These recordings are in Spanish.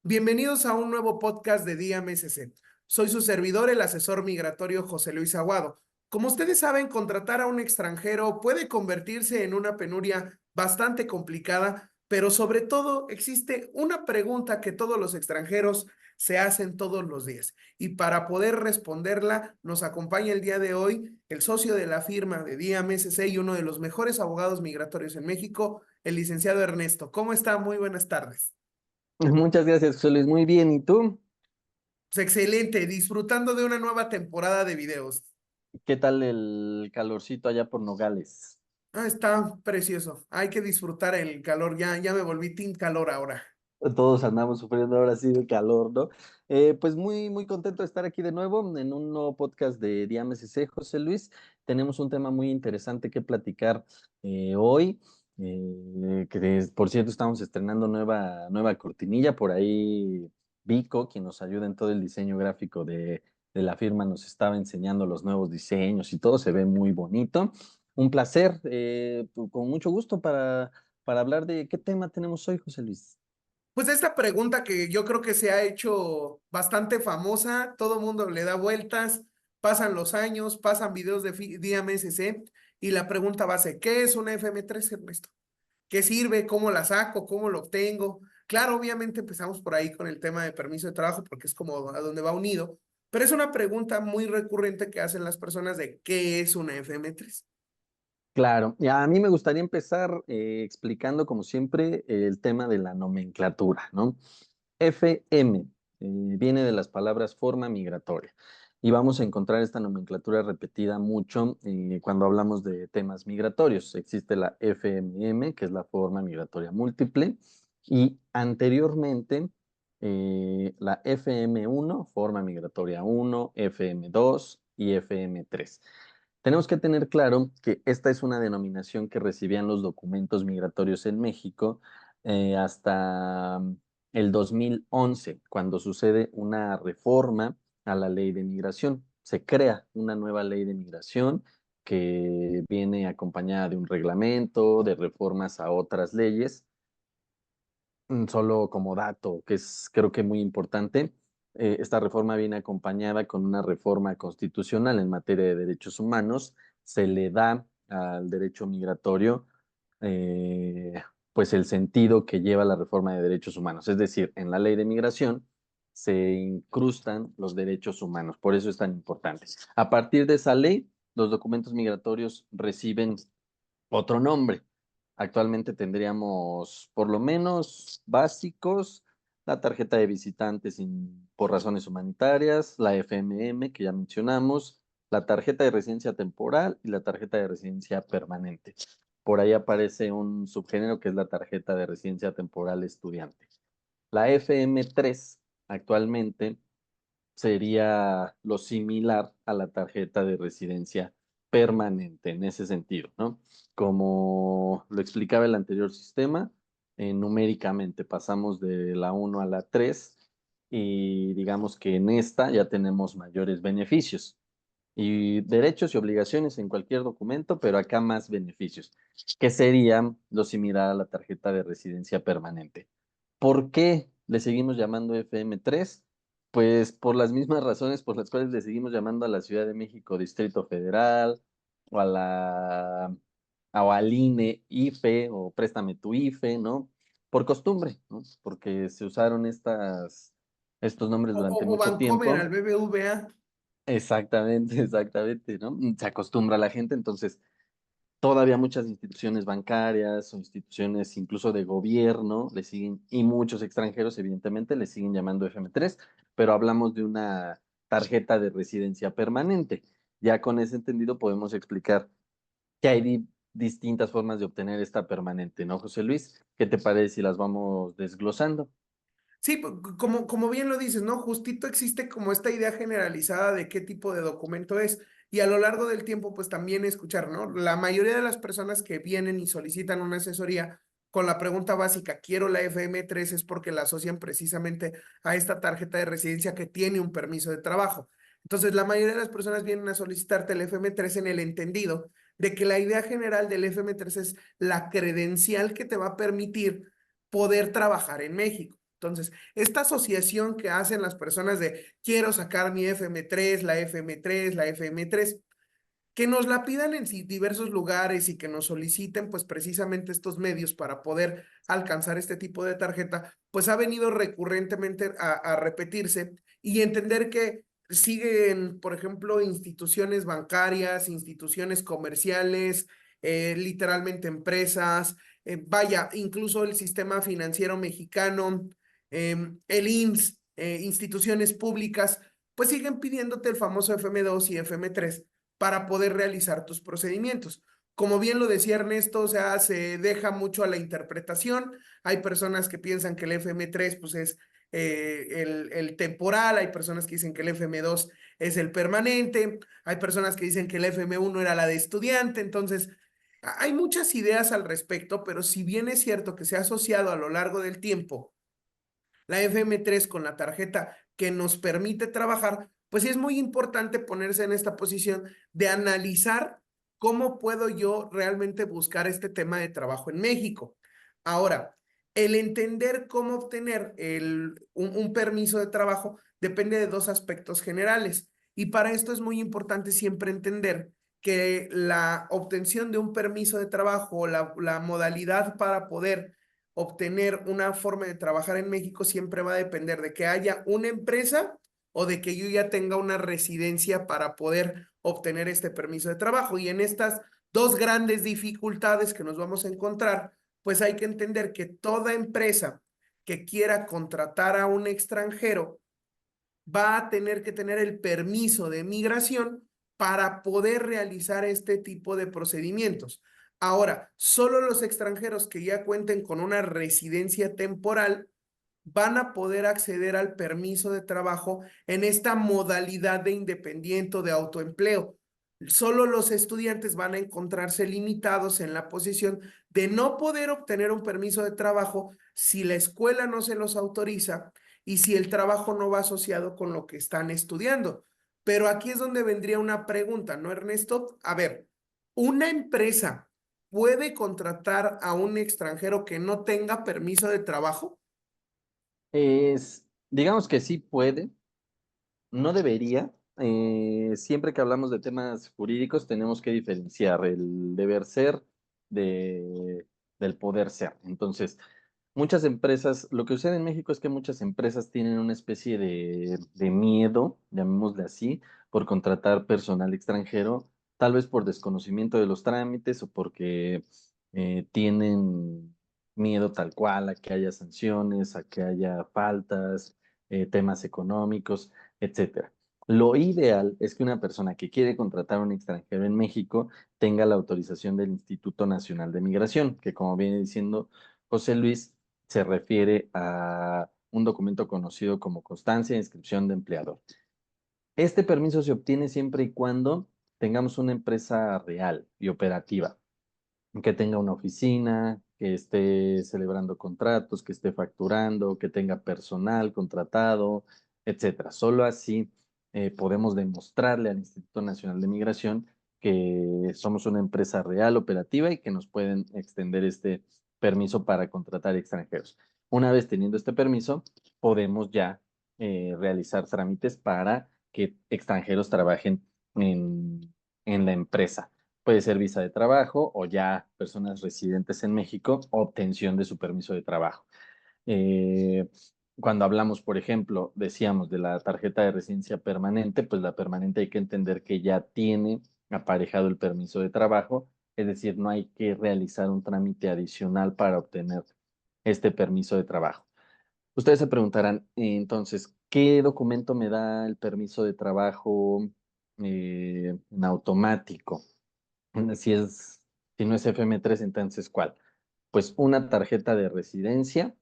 Bienvenidos a un nuevo podcast de Día MSC. Soy su servidor, el asesor migratorio José Luis Aguado. Como ustedes saben, contratar a un extranjero puede convertirse en una penuria bastante complicada, pero sobre todo existe una pregunta que todos los extranjeros se hacen todos los días. Y para poder responderla, nos acompaña el día de hoy el socio de la firma de Día MSC y uno de los mejores abogados migratorios en México, el licenciado Ernesto. ¿Cómo está? Muy buenas tardes. Muchas gracias, José Luis. Muy bien. ¿Y tú? Pues excelente, disfrutando de una nueva temporada de videos. ¿Qué tal el calorcito allá por Nogales? Está precioso. Hay que disfrutar el calor. Ya me volví team calor ahora. Todos andamos sufriendo ahora sí de calor, ¿no? Pues muy contento de estar aquí de nuevo en un nuevo podcast de DMSC, José Luis. Tenemos un tema muy interesante que platicar hoy, por cierto estamos estrenando nueva cortinilla. Por ahí Vico, quien nos ayuda en todo el diseño gráfico de la firma, nos estaba enseñando los nuevos diseños y todo se ve muy bonito. Un placer, con mucho gusto para hablar de qué tema tenemos hoy, José Luis. Pues esta pregunta que yo creo que se ha hecho bastante famosa, todo el mundo le da vueltas, pasan los años, pasan videos de DMSC y la pregunta va a ser, ¿qué es una FM3, Ernesto? ¿Qué sirve? ¿Cómo la saco? ¿Cómo lo obtengo? Claro, obviamente empezamos por ahí con el tema de permiso de trabajo porque es como a donde va unido, pero es una pregunta muy recurrente que hacen las personas de ¿qué es una FM3? Claro, y a mí me gustaría empezar explicando, como siempre, el tema de la nomenclatura, ¿no? FM viene de las palabras forma migratoria y vamos a encontrar esta nomenclatura repetida mucho cuando hablamos de temas migratorios. Existe la FMM, que es la forma migratoria múltiple, y anteriormente la FM1, forma migratoria 1, FM2 y FM3. Tenemos que tener claro que esta es una denominación que recibían los documentos migratorios en México hasta el 2011, cuando sucede una reforma a la ley de migración. Se crea una nueva ley de migración que viene acompañada de un reglamento, de reformas a otras leyes. Solo como dato, que es creo que muy importante, esta reforma viene acompañada con una reforma constitucional en materia de derechos humanos. Se le da al derecho migratorio eh, pues el sentido que lleva la reforma de derechos humanos. Es decir, en la ley de migración se incrustan los derechos humanos, por eso es tan importante. A partir de esa ley, los documentos migratorios reciben otro nombre. Actualmente tendríamos, por lo menos básicos, la tarjeta de visitantes por razones humanitarias, la FMM que ya mencionamos, la tarjeta de residencia temporal y la tarjeta de residencia permanente. Por ahí aparece un subgénero que es la tarjeta de residencia temporal estudiante. La FM3 actualmente sería lo similar a la tarjeta de residencia permanente en ese sentido, ¿no? Como lo explicaba el anterior sistema, numéricamente pasamos de la 1 a la 3 y digamos que en esta ya tenemos mayores beneficios y derechos y obligaciones en cualquier documento, pero acá más beneficios, que serían lo similar a la tarjeta de residencia permanente. ¿Por qué le seguimos llamando FM3? Pues por las mismas razones por las cuales le seguimos llamando a la Ciudad de México Distrito Federal o o al INE, IFE o Préstame tu IFE, ¿no? Por costumbre, ¿no? Porque se usaron estos nombres durante O mucho Bancomer al tiempo. BBVA. Exactamente, exactamente, ¿no? Se acostumbra a la gente, entonces todavía muchas instituciones bancarias o instituciones incluso de gobierno le siguen, y muchos extranjeros evidentemente le siguen llamando FM3, pero hablamos de una tarjeta de residencia permanente. Ya con ese entendido podemos explicar que hay distintas formas de obtener esta permanente, ¿no, José Luis? ¿Qué te parece si las vamos desglosando? Sí, como bien lo dices, ¿no? Justito existe como esta idea generalizada de qué tipo de documento es. Y a lo largo del tiempo, pues también escuchar, ¿no? La mayoría de las personas que vienen y solicitan una asesoría con la pregunta básica, quiero la FM3, es porque la asocian precisamente a esta tarjeta de residencia que tiene un permiso de trabajo. Entonces, la mayoría de las personas vienen a solicitarte el FM3 en el entendido de que la idea general del FM3 es la credencial que te va a permitir poder trabajar en México. Entonces, esta asociación que hacen las personas de quiero sacar mi FM3, la FM3, la FM3, que nos la pidan en diversos lugares y que nos soliciten pues precisamente estos medios para poder alcanzar este tipo de tarjeta, pues ha venido recurrentemente a repetirse y entender que siguen, por ejemplo, instituciones bancarias, instituciones comerciales, literalmente empresas, vaya, incluso el sistema financiero mexicano, el IMSS, instituciones públicas, pues siguen pidiéndote el famoso FM2 y FM3 para poder realizar tus procedimientos. Como bien lo decía Ernesto, o sea, se deja mucho a la interpretación. Hay personas que piensan que el FM3 pues es el temporal, hay personas que dicen que el FM2 es el permanente, hay personas que dicen que el FM1 era la de estudiante, entonces hay muchas ideas al respecto, pero si bien es cierto que se ha asociado a lo largo del tiempo la FM3 con la tarjeta que nos permite trabajar, pues sí es muy importante ponerse en esta posición de analizar cómo puedo yo realmente buscar este tema de trabajo en México. Ahora, el entender cómo obtener un permiso de trabajo depende de dos aspectos generales. Y para esto es muy importante siempre entender que la obtención de un permiso de trabajo, la modalidad para poder obtener una forma de trabajar en México siempre va a depender de que haya una empresa o de que yo ya tenga una residencia para poder obtener este permiso de trabajo. Y en estas dos grandes dificultades que nos vamos a encontrar, pues hay que entender que toda empresa que quiera contratar a un extranjero va a tener que tener el permiso de migración para poder realizar este tipo de procedimientos. Ahora, solo los extranjeros que ya cuenten con una residencia temporal van a poder acceder al permiso de trabajo en esta modalidad de independiente o de autoempleo. Solo los estudiantes van a encontrarse limitados en la posición de no poder obtener un permiso de trabajo si la escuela no se los autoriza y si el trabajo no va asociado con lo que están estudiando. Pero aquí es donde vendría una pregunta, ¿no, Ernesto? A ver, ¿una empresa puede contratar a un extranjero que no tenga permiso de trabajo? Digamos que sí puede, no debería. Siempre que hablamos de temas jurídicos tenemos que diferenciar el deber ser del poder ser. Entonces, muchas empresas, lo que sucede en México es que muchas empresas tienen una especie de miedo, llamémosle así, por contratar personal extranjero, tal vez por desconocimiento de los trámites o porque tienen miedo tal cual a que haya sanciones, a que haya faltas, temas económicos, etcétera. Lo ideal es que una persona que quiere contratar a un extranjero en México tenga la autorización del Instituto Nacional de Migración, que como viene diciendo José Luis, se refiere a un documento conocido como constancia de inscripción de empleador. Este permiso se obtiene siempre y cuando tengamos una empresa real y operativa, que tenga una oficina, que esté celebrando contratos, que esté facturando, que tenga personal contratado, etcétera. Solo así podemos demostrarle al Instituto Nacional de Migración que somos una empresa real, operativa y que nos pueden extender este permiso para contratar extranjeros. Una vez teniendo este permiso, podemos ya realizar trámites para que extranjeros trabajen en la empresa. Puede ser visa de trabajo o ya personas residentes en México, obtención de su permiso de trabajo. Eh, Cuando hablamos, por ejemplo, decíamos de la tarjeta de residencia permanente, pues la permanente hay que entender que ya tiene aparejado el permiso de trabajo, es decir, no hay que realizar un trámite adicional para obtener este permiso de trabajo. Ustedes se preguntarán, entonces, ¿qué documento me da el permiso de trabajo en automático? Si es, si no es FM3, entonces ¿cuál? Pues una tarjeta de residencia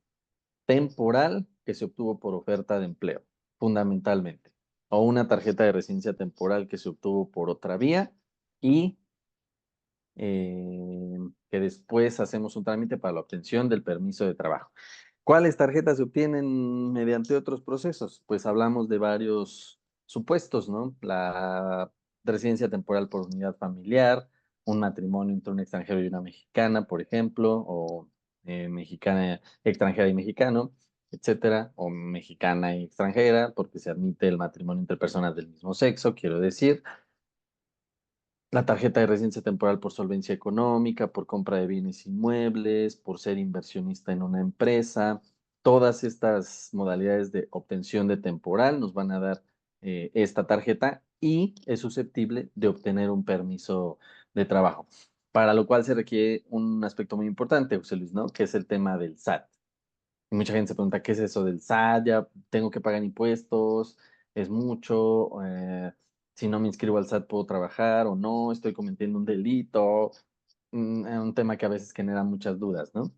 temporal que se obtuvo por oferta de empleo, fundamentalmente. O una tarjeta de residencia temporal que se obtuvo por otra vía y eh, que después hacemos un trámite para la obtención del permiso de trabajo. ¿Cuáles tarjetas se obtienen mediante otros procesos? Pues hablamos de varios supuestos, ¿no? La residencia temporal por unidad familiar, un matrimonio entre un extranjero y una mexicana, por ejemplo, o mexicana, extranjera y mexicano, etcétera, o mexicana y extranjera, porque se admite el matrimonio entre personas del mismo sexo, quiero decir, la tarjeta de residencia temporal por solvencia económica, por compra de bienes inmuebles, por ser inversionista en una empresa. Todas estas modalidades de obtención de temporal nos van a dar esta tarjeta y es susceptible de obtener un permiso de trabajo, para lo cual se requiere un aspecto muy importante, José Luis, ¿no? Que es el tema del SAT. Y mucha gente se pregunta, ¿qué es eso del SAT? ¿Ya tengo que pagar impuestos? ¿Es mucho? Si no me inscribo al SAT, ¿puedo trabajar o no? ¿Estoy cometiendo un delito? Es un tema que a veces genera muchas dudas, ¿no?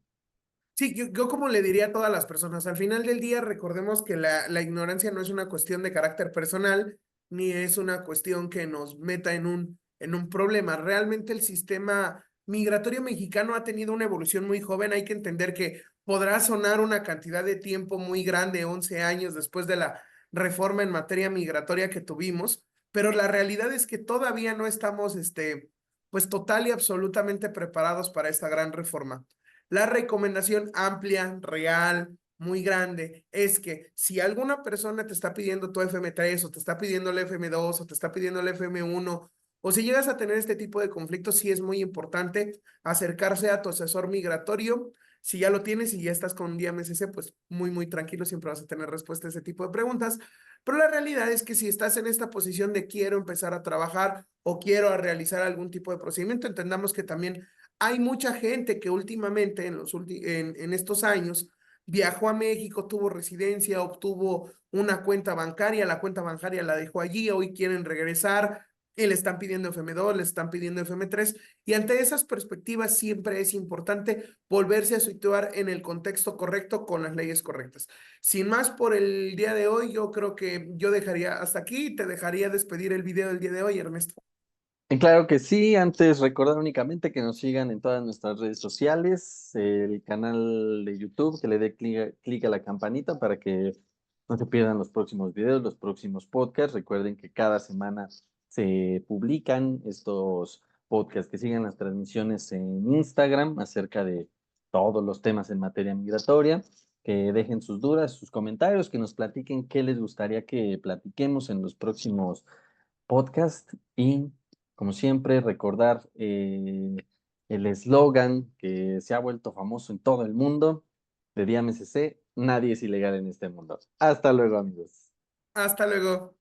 Sí, yo como le diría a todas las personas, al final del día recordemos que la ignorancia no es una cuestión de carácter personal, ni es una cuestión que nos meta en un problema. Realmente el sistema migratorio mexicano ha tenido una evolución muy joven. Hay que entender que podrá sonar una cantidad de tiempo muy grande, 11 años después de la reforma en materia migratoria que tuvimos, pero la realidad es que todavía no estamos, pues total y absolutamente preparados para esta gran reforma. La recomendación amplia, real, muy grande, es que si alguna persona te está pidiendo tu FM3 o te está pidiendo el FM2 o te está pidiendo el FM1, o si llegas a tener este tipo de conflictos, sí es muy importante acercarse a tu asesor migratorio. Si ya lo tienes y ya estás con DMSC, pues muy tranquilo, siempre vas a tener respuesta a ese tipo de preguntas. Pero la realidad es que si estás en esta posición de quiero empezar a trabajar o quiero realizar algún tipo de procedimiento, entendamos que también hay mucha gente que últimamente, en estos años, viajó a México, tuvo residencia, obtuvo una cuenta bancaria, la cuenta bancaria la dejó allí, hoy quieren regresar y le están pidiendo FM2, le están pidiendo FM3, y ante esas perspectivas siempre es importante volverse a situar en el contexto correcto con las leyes correctas. Sin más por el día de hoy, yo creo que yo dejaría hasta aquí, te dejaría despedir el video del día de hoy, Ernesto. Y claro que sí, antes recordar únicamente que nos sigan en todas nuestras redes sociales, el canal de YouTube, que le dé clic a la campanita para que no se pierdan los próximos videos, los próximos podcasts. Recuerden que cada semana se publican estos podcasts, que sigan las transmisiones en Instagram acerca de todos los temas en materia migratoria, que dejen sus dudas, sus comentarios, que nos platiquen qué les gustaría que platiquemos en los próximos podcast y, como siempre, recordar el eslogan que se ha vuelto famoso en todo el mundo de DMSC: nadie es ilegal en este mundo. Hasta luego, amigos. Hasta luego.